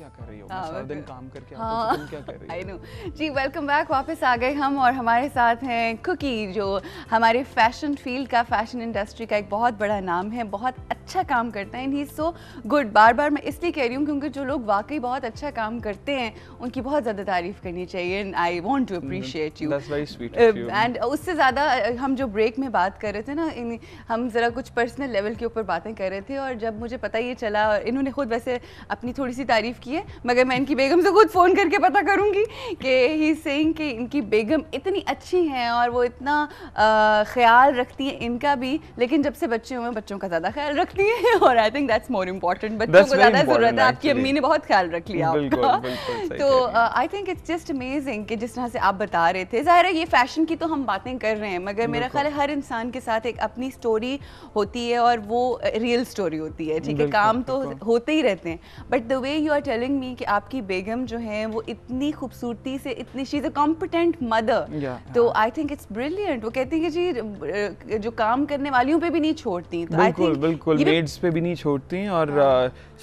क्या कर रही हो, मैं सारा दिन काम करके आता हाँ, हूं, तुम क्या कर रही हो। आई नो जी। वेलकम बैक, वापस आ गए हम और हमारे साथ हैं कुकी, जो हमारे फैशन फील्ड का, फैशन इंडस्ट्री का एक बहुत बड़ा नाम है, बहुत अच्छा काम करता है and he is so good. बार बार मैं इसलिए कह रही हूँ क्योंकि जो लोग वाकई बहुत अच्छा काम करते हैं उनकी बहुत ज़्यादा तारीफ़ करनी चाहिए and I want to appreciate you. That's very sweet of you. And उससे ज़्यादा हम जो ब्रेक में बात कर रहे थे ना, हम ज़रा कुछ पर्सनल लेवल के ऊपर बातें कर रहे थे और जब मुझे पता ये चला, और इन्होंने खुद वैसे अपनी थोड़ी सी तारीफ़ की है, मगर मैं इनकी बेगम से खुद फ़ोन करके पता करूँगी कि ही सेइंग कि इनकी बेगम इतनी अच्छी हैं और वो इतना ख्याल रखती हैं इनका भी, लेकिन जब से बच्चे हुए बच्चों का ज़्यादा ख्याल रखती हैं और I think that's more important. बच्चों को ज़्यादा ज़रूरत है, आपकी अम्मी ने बहुत ख्याल रख लिया आपका। तो आई थिंक इट्स जस्ट अमेजिंग कि जिस तरह से आप बता रहे थे, ज़ाहिर है ये फैशन की तो हम बातें कर रहे हैं, मगर मेरा ख्याल है हर इंसान के साथ एक अपनी स्टोरी होती है और वो रियल स्टोरी होती है, ठीक है। काम तो होते ही रहते हैं, but the way you are telling me कि आपकी बेगम जो है वो इतनी खूबसूरती से, इतनी she is a competent mother, तो आई थिंक इट्स ब्रिलियंट। वो कहती हैं कि जी जो काम करने वालियों पे भी नहीं छोड़ती, तो बिल्कुल बिल्कुल मेड्स पे भी नहीं छोड़ती और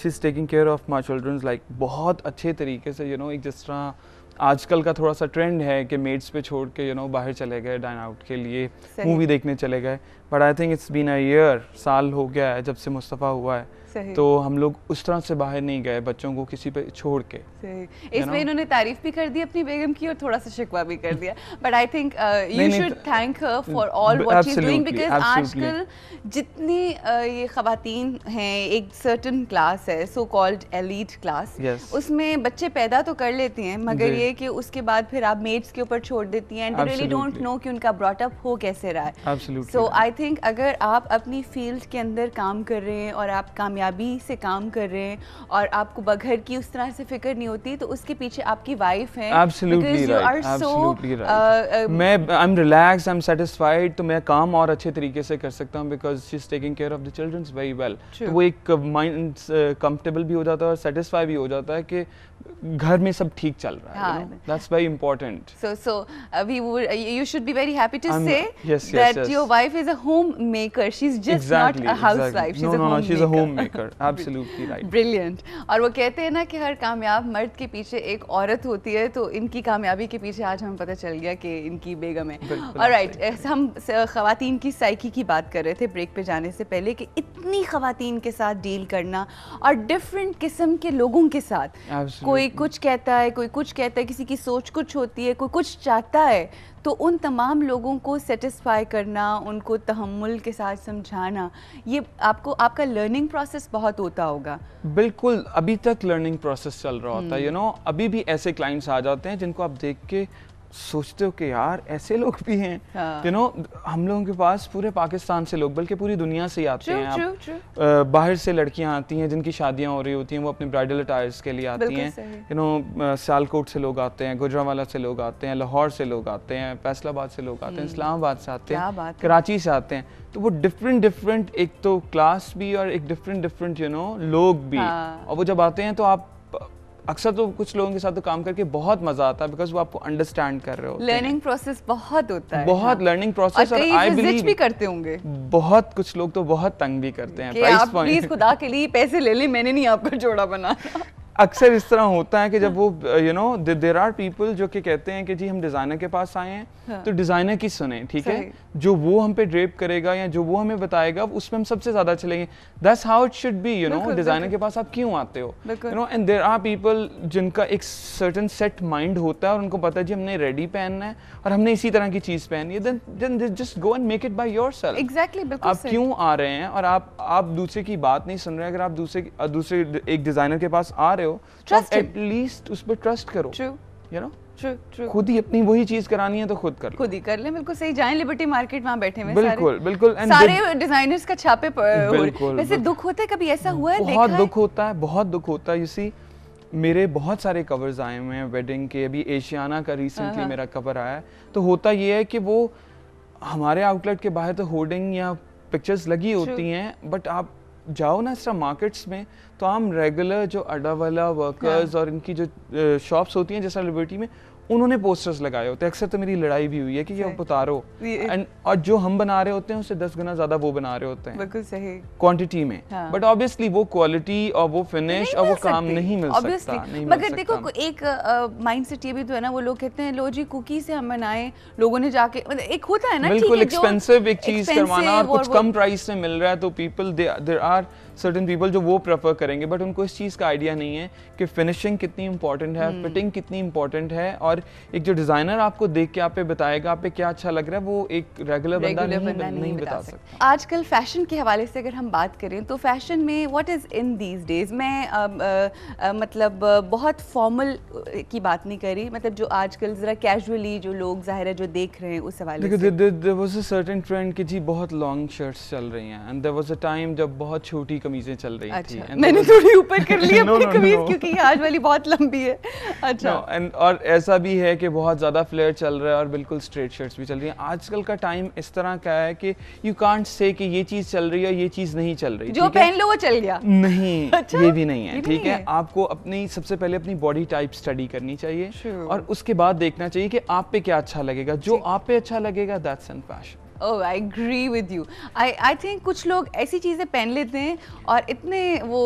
she is taking care of my childrens like बहुत अच्छे तरीके से, यू नो। एक जिस तरह आजकल का थोड़ा सा ट्रेंड है कि मेड्स पे छोड़ के, यू नो, बाहर चले गए डाइन आउट के लिए, मूवी देखने चले गए, but I think it's been a year, साल हो गया है जब से मुस्तफ़ा हुआ है, तो हम लोग उस तरह से बाहर नहीं गए बच्चों को किसी पे छोड़ के। इसमें इन्होंने तारीफ भी कर दी अपनी बेगम की और थोड़ा सा शिकवा भी कर दिया, but I think you should thank her for all what she is doing, because आजकल जितनी ये खवातीन हैं, एक सर्टन क्लास है सो कॉल्ड एलीट क्लास, उसमें बच्चे पैदा तो कर लेती हैं, मगर ये कि उसके बाद फिर आप मेड्स के ऊपर छोड़ देती हैं and they really don't know कि उनका ब्रॉट अप हो कैसे रहा है। सो आई थिंक अगर आप अपनी फील्ड के अंदर काम कर रहे हैं और आप कामयाबी से काम कर रहे हैं और आपको बघर की उस तरह से फिक्र नहीं होती, तो उसके पीछे आपकी वाइफ है। Absolutely right, absolutely right. मैं I'm relaxed, I'm satisfied, तो मैं काम और अच्छे तरीके से कर सकता हूँ because she's taking care of the children very well. तो वो एक माइंड कंफर्टेबल भी हो जाता है और सेटिस्फाई भी हो जाता है कि घर में सब ठीक चल रहा है। That's very important. So you should be very happy to say that your wife is a homemaker. She's just not a housewife. She's a homemaker. No, she's a homemaker. Absolutely right. Brilliant. और वो कहते हैं ना कि हर कामयाब मर्द के पीछे एक औरत होती है, तो इनकी कामयाबी के पीछे आज हमें पता चल गया कि इनकी बेगम है। ऑलराइट, हम खवातीन की साइकी की बात कर रहे थे ब्रेक पे जाने से पहले कि इतनी खवातीन के साथ डील करना और डिफरेंट किस्म के लोगों के साथ, कोई कुछ कहता है, कोई कुछ कहता है, किसी की सोच कुछ होती है, कोई कुछ चाहता है, तो उन तमाम लोगों को सेटिस्फाई करना, उनको तहम्मुल के साथ समझाना, ये आपका लर्निंग प्रोसेस बहुत होता होगा। बिल्कुल, अभी तक लर्निंग प्रोसेस चल रहा होता है, यू नो। अभी भी ऐसे क्लाइंट्स आ जाते हैं जिनको आप देख के सोचते हो कि यार ऐसे लोग भी हैं, यू नो। हम लोगों के पास पूरे पाकिस्तान से लोग, बल्कि पूरी दुनिया से ही आते हैं। बाहर से लड़कियां आती हैं जिनकी शादियां हो रही होती हैं, वो अपने ब्राइडल अटायर्स के लिए आती हैं, यू नो। सियालकोट से लोग आते हैं, गुजरांवाला से लोग आते हैं, लाहौर से लोग आते हैं, फैसलाबाद से लोग आते हैं, इस्लामाबाद से आते हैं, कराची से आते हैं। तो वो डिफरेंट एक तो क्लास भी और एक डिफरेंट यू नो लोग भी, और वो जब आते हैं तो आप अक्सर तो कुछ लोगों के साथ तो काम करके बहुत मजा आता है बिकॉज वो आपको अंडरस्टैंड कर रहे होते हैं। लर्निंग प्रोसेस बहुत होता है, बहुत लर्निंग प्रोसेस, और आई बिलीव भी करते होंगे बहुत कुछ लोग तो बहुत तंग भी करते हैं। प्राइस पॉइंट, प्लीज खुदा के लिए पैसे ले ले, मैंने नहीं आपका जोड़ा बनाना। अक्सर इस तरह होता है कि जब वो you know there are people जो कि कहते हैं कि जी हम डिज़ाइनर के पास आए हैं, तो डिज़ाइनर की सुने, ठीक है, जो वो हम पे ड्रेप करेगा या जो वो हमें बताएगा उसमें हम सबसे ज़्यादा चलेंगे। That's how it should be, you know. Designer के पास आप क्यों आते हो, you know. And there are people जिनका एक सर्टन सेट माइंड होता है और उनको पता है जी हमने रेडी पहनना है और हमने इसी तरह की चीज़ पहननी है, then just go and make it by yourself. Exactly, बिल्कुल। आप क्यों आ रहे हैं और आप दूसरे की बात नहीं सुन रहे। अगर आप दूसरे एक डिज़ाइनर के पास आ रहे हो तो एटलीस्ट उस पर ट्रस्ट करो, यू नो। खुद ही अपनी वही चीज करानी है तो खुद कर लो, खुद ही कर ले। बिल्कुल सही। जाएं लिबर्टी मार्केट, वहाँ बैठे हुए बिल्कुल सारे डिजाइनर्स का छापे वैसे दुख होता है, कभी ऐसा हुआ है? बहुत दुख होता है। यू सी, मेरे बहुत सारे कवर्स आए हुए हैं वेडिंग के, अभी एशियाना का रिसेंटली मेरा कवर आया है। तो होता ये है कि वो हमारे आउटलेट के बाहर तो होर्डिंग या पिक्चर्स लगी होती हैं, बट आप जाओ ना इस तरह मार्केट्स में तो हम रेगुलर जो अड्डा वाला वर्कर्स और इनकी जो शॉप्स होती हैं जैसा लिबर्टी में, उन्होंने पोस्टर्स लगाए होते हैं। अक्सर तो मेरी लड़ाई भी हुई है कि ये आप उतारो, एंड और जो हम बना रहे होते हैं उससे 10 गुना ज्यादा वो बना रहे होते हैं, बिल्कुल सही क्वांटिटी में। बट ऑब्वियसली वो क्वालिटी और वो फिनिश और वो काम नहीं मिल सकता, मगर देखो एक माइंडसेट ये भी तो है ना, वो लोग कहते हैं लो जी कुकी से हम बनाए, लोगों ने जाके एक होता है ना बिल्कुल एक्सपेंसिव एक चीज करवाना और कुछ कम प्राइस में मिल रहा है, तो people there are certain people जो वो प्रेफर करेंगे, बट उनको इस चीज़ का आइडिया नहीं है कि फिनिशिंग कितनी इंपॉर्टेंट है, फिटिंग कितनी इंपॉर्टेंट है, और एक जो डिज़ाइनर आपको देख के आप पे बताएगा आप पे क्या अच्छा लग रहा है, वो एक रेगुलर बंदा नहीं बता सकता। आजकल फैशन के हवाले से अगर हम बात करें तो फैशन में what is in these days, मैं मतलब बहुत फॉर्मल की बात नहीं करी, मतलब जो आजकल ज़रा कैजुअली जो लोग ज़ाहिर है जो देख रहे हैं उस हवाले से। There was a certain trend कि जी बहुत लॉन्ग शर्ट्स चल रही हैं, and there was a time जब बहुत छोटी कमीजें चल रही थी। मैंने थोड़ी ऊपर कर ली अपनी कमीज क्योंकि आज वाली बहुत लंबी है। अच्छा और ऐसा भी है कि बहुत ज़्यादा फ्लेयर चल रहा है और बिल्कुल स्ट्रेट शर्ट्स भी चल रही हैं। आजकल का टाइम इस तरह का है कि यू कांट से कि ये चीज़ चल रही है ये चीज़ नहीं चल रही, जो पहन लो वो चल गया, नहीं। अच्छा? ये भी नहीं है, ठीक है। आपको अपनी सबसे पहले अपनी बॉडी टाइप स्टडी करनी चाहिए और उसके बाद देखना चाहिए कि आप पे क्या अच्छा लगेगा, जो आप पे अच्छा लगेगा that's in fashion. Oh, I agree with you. I think कुछ लोग ऐसी चीजें पहन लेते हैं और इतने वो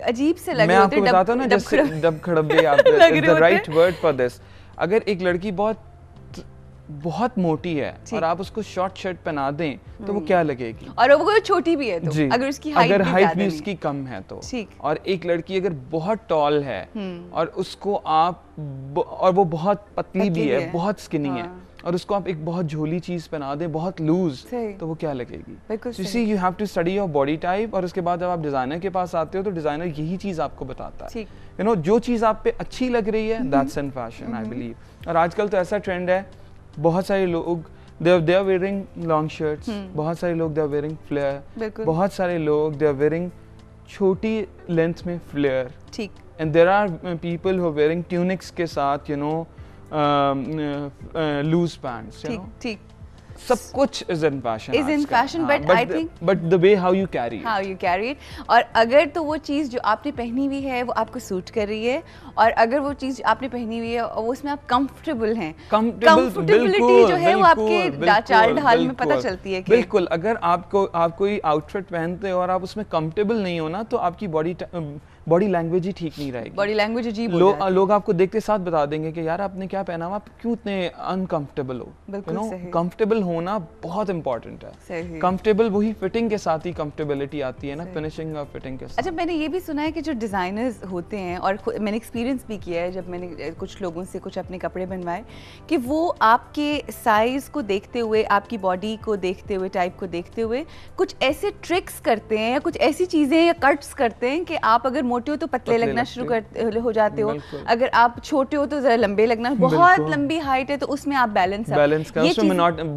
अजीब से लगे होते हैं। मैं आपको बताता हूँ ना, जैसे डब खड़ब्बे आप the right word for this। अगर एक लड़की बहुत मोटी है और आप उसको शॉर्ट शर्ट पहना दें तो वो क्या लगेगी, और वो छोटी भी है तो अगर उसकी हाइट भी उसकी कम है तो। और एक लड़की अगर बहुत टॉल है और उसको आप और वो बहुत पतली भी है, बहुत स्किनी है, और उसको आप एक बहुत झोली चीज पहना दें बहुत लूज, तो वो क्या लगेगी। See you have to study your body type, और उसके बाद जब आप डिजाइनर के पास आते हो तो डिजाइनर यही चीज आपको बताता है। यू नो जो चीज आप पे अच्छी लग रही है that's in fashion I believe. और आजकल तो ऐसा ट्रेंड है, बहुत सारे लोग they are wearing long shirts, बहुत सारे लोग they are wearing flare, बहुत सारे लोग they are wearing छोटी लेंथ में फ्लेयर, ठीक। And there are people who are wearing tunics के साथ you know loose pants, you know, ठीक। सब कुछ is in fashion, but I think the way how you carry it, और अगर तो वो चीज़ जो आपने पहनी हुई है वो आपको सूट कर रही है, और अगर वो चीज़ आपने पहनी हुई है और वो उसमें आप कंफर्टेबल हैं, कंफर्टेबिलिटी जो है वो आपके चाल ढाल में पता चलती है। बिल्कुल, अगर आप कोई आउटफिट पहनते हो और आप उसमें कंफर्टेबल नहीं हो ना, तो आपकी बॉडी लैंग्वेज ही ठीक नहीं रहेगी, बॉडी लैंग्वेज अजीब लोग आपको देखते साथ बता देंगे कि यार आपने क्या पहना हुआ, आप क्यों इतने अनकंफर्टेबल हो। यू नो, कंफर्टेबल होना बहुत इंपॉर्टेंट है। कंफर्टेबल वही फिटिंग के साथ ही कंफर्टेबिलिटी आती है ना, फिनिशिंग और फिटिंग के साथ। अच्छा, मैंने ये भी सुना है कि जो डिजाइनर्स होते हैं, और मैंने एक्सपीरियंस भी किया है जब मैंने कुछ लोगों से कुछ अपने कपड़े बनवाए, कि वो आपके साइज को देखते हुए, आपकी बॉडी को देखते हुए, टाइप को देखते हुए कुछ ऐसे ट्रिक्स करते हैं या कुछ ऐसी चीजें या कट्स करते हैं कि आप अगर मोटे हो तो पतले लगना शुरू हो जाते हो, अगर आप छोटे हो तो जरा लंबे लगना, बहुत लंबी हाइट है तो उसमें आप बैलेंस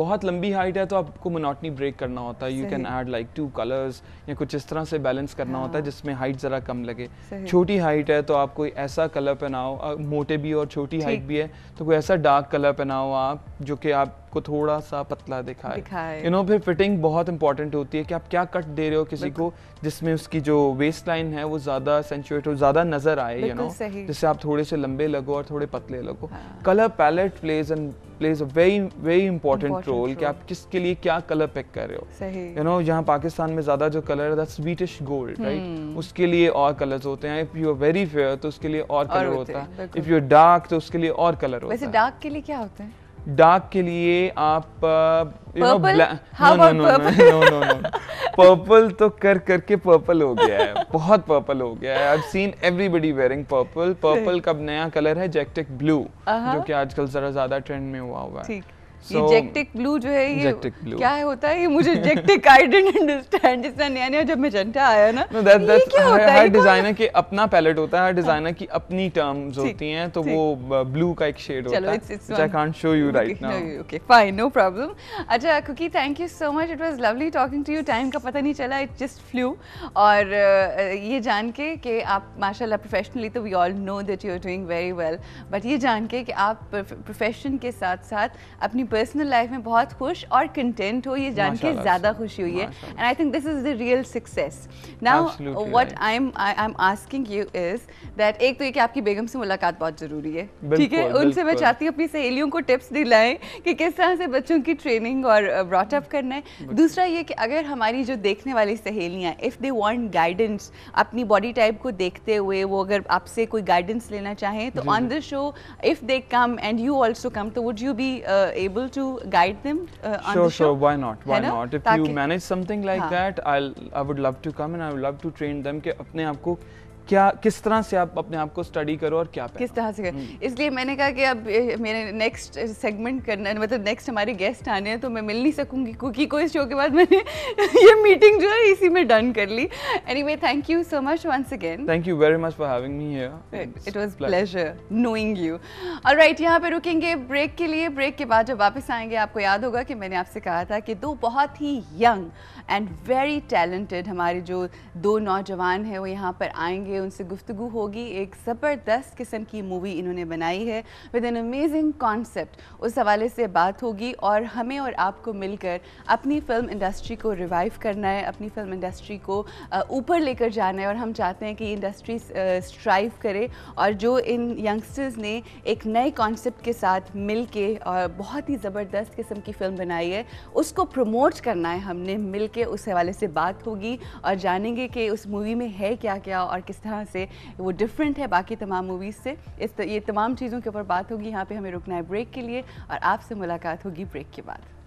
बहुत लंबी हाइट है तो आपको मोनोटनी ब्रेक करना होता है, you can add like 2 colours या कुछ इस तरह से बैलेंस करना होता है जिसमें हाइट जरा कम लगे। छोटी हाइट है तो आप कोई ऐसा कलर पहनाओ, मोटे भी और छोटी हाइट भी है तो कोई ऐसा डार्क कलर पहनाओ आप जो कि आपको थोड़ा सा पतला दिखाए। यू नो, फिर फिटिंग बहुत इंपॉर्टेंट होती है कि आप क्या कट दे रहे हो किसी को जिसमें उसकी जो वेस्ट लाइन है वो ज्यादा एसेंचुएट हो, ज्यादा नजर आए, यू नो, जिससे आप थोड़े से लंबे लगो और थोड़े पतले लगो। Colour palette plays a very important role कि आप किसके लिए क्या कलर पिक कर रहे हो। यू नो, यहाँ पाकिस्तान में ज्यादा जो कलर है दैट्स स्वीटिश गोल्ड, राइट, उसके लिए और कलर्स होते हैं। If you are very fair तो उसके लिए और कलर होता है, इफ यू आर डार्क तो उसके लिए और कलर होता है। वैसे डार्क के लिए क्या होता है? डार्क के लिए आप यू नो, पर्पल तो करके पर्पल हो गया है, बहुत पर्पल हो गया है। I have seen everybody wearing purple. Purple का नया कलर है जेक्टिक ब्लू, जो कि आजकल जरा ज्यादा ट्रेंड में हुआ है। ये जेक्टिक ब्लू जो है, ये क्या होता है? ये मुझे जेक्टिक आई डिडंट अंडरस्टैंड। जितना नया जब मैजेंटा आया ना, ये क्या होता है? हर डिजाइनर के अपना पैलेट होता है, हर डिजाइनर की अपनी टर्म्स होती हैं, तो वो ब्लू का एक शेड होता है which I can't show you right now. Okay fine, no problem. अच्छा Cookie, thank you so much, it was lovely talking to you. Time का पता नहीं चला, इट जस्ट फ्लू। और ये जान के कि आप माशाल्लाह प्रोफेशनली, तो we all know that you are doing very well, but ये जान के कि आप प्रोफेशन के साथ साथ अपनी पर्सनल लाइफ में बहुत खुश और कंटेंट हो, ये जान के ज़्यादा खुशी हुई है। And I think this is the real success. Now what I am asking you is that एक तो ये कि आपकी बेगम से मुलाकात बहुत ज़रूरी है, ठीक है? उनसे मैं चाहती हूँ अपनी सहेलियों को टिप्स दिलाएं कि किस तरह से बच्चों की ट्रेनिंग और ब्रॉट अप करना है। दूसरा ये कि अगर हमारी जो देखने वाली सहेलियाँ इफ़ दे वांट गाइडेंस, अपनी बॉडी टाइप को देखते हुए वो अगर आपसे कोई गाइडेंस लेना चाहें तो on the show if they come and you also come, so would you be able to guide them on the show? Sure, why not? Why not? If you manage something like that, I would love to come and I would love to train them कि अपने आप को क्या किस तरह से आप अपने आप को स्टडी करो और क्या किस तरह से करो। इसलिए मैंने कहा कि अब मेरे नेक्स्ट सेगमेंट करना है, मतलब नेक्स्ट हमारे गेस्ट आने हैं तो मैं मिल नहीं सकूंगी कुकी को इस शो के बाद। मैंने ये मीटिंग जो है इसी में डन कर ली। Anyway thank you so much once again. Thank you very much for having me here. It was pleasure knowing you. Alright, यहाँ पे रुकेंगे ब्रेक के लिए। ब्रेक के बाद जब वापस आएंगे आपको याद होगा कि मैंने आपसे कहा था कि दो बहुत ही यंग एंड वेरी टैलेंटेड हमारे जो दो नौजवान हैं वो यहाँ पर आएंगे, उनसे गुफ्तगू होगी। एक ज़बरदस्त किस्म की मूवी इन्होंने बनाई है विद एन अमेजिंग कॉन्सेप्ट, उस हवाले से बात होगी। और हमें और आपको मिलकर अपनी फ़िल्म इंडस्ट्री को रिवाइव करना है, अपनी फ़िल्म इंडस्ट्री को ऊपर लेकर जाना है। और हम चाहते हैं कि ये इंडस्ट्री स्ट्राइव करे और जो इन यंगस्टर्स ने एक नए कॉन्सेप्ट के साथ मिल के और बहुत ही ज़बरदस्त किस्म की फ़िल्म बनाई है उसको प्रमोट करना है हमने मिल के। उस हवाले से बात होगी और जानेंगे कि उस मूवी में है क्या क्या और किस तरह से वो डिफरेंट है बाकी तमाम मूवीज़ से। ये तमाम चीज़ों के ऊपर बात होगी। यहाँ पे हमें रुकना है ब्रेक के लिए और आपसे मुलाकात होगी ब्रेक के बाद।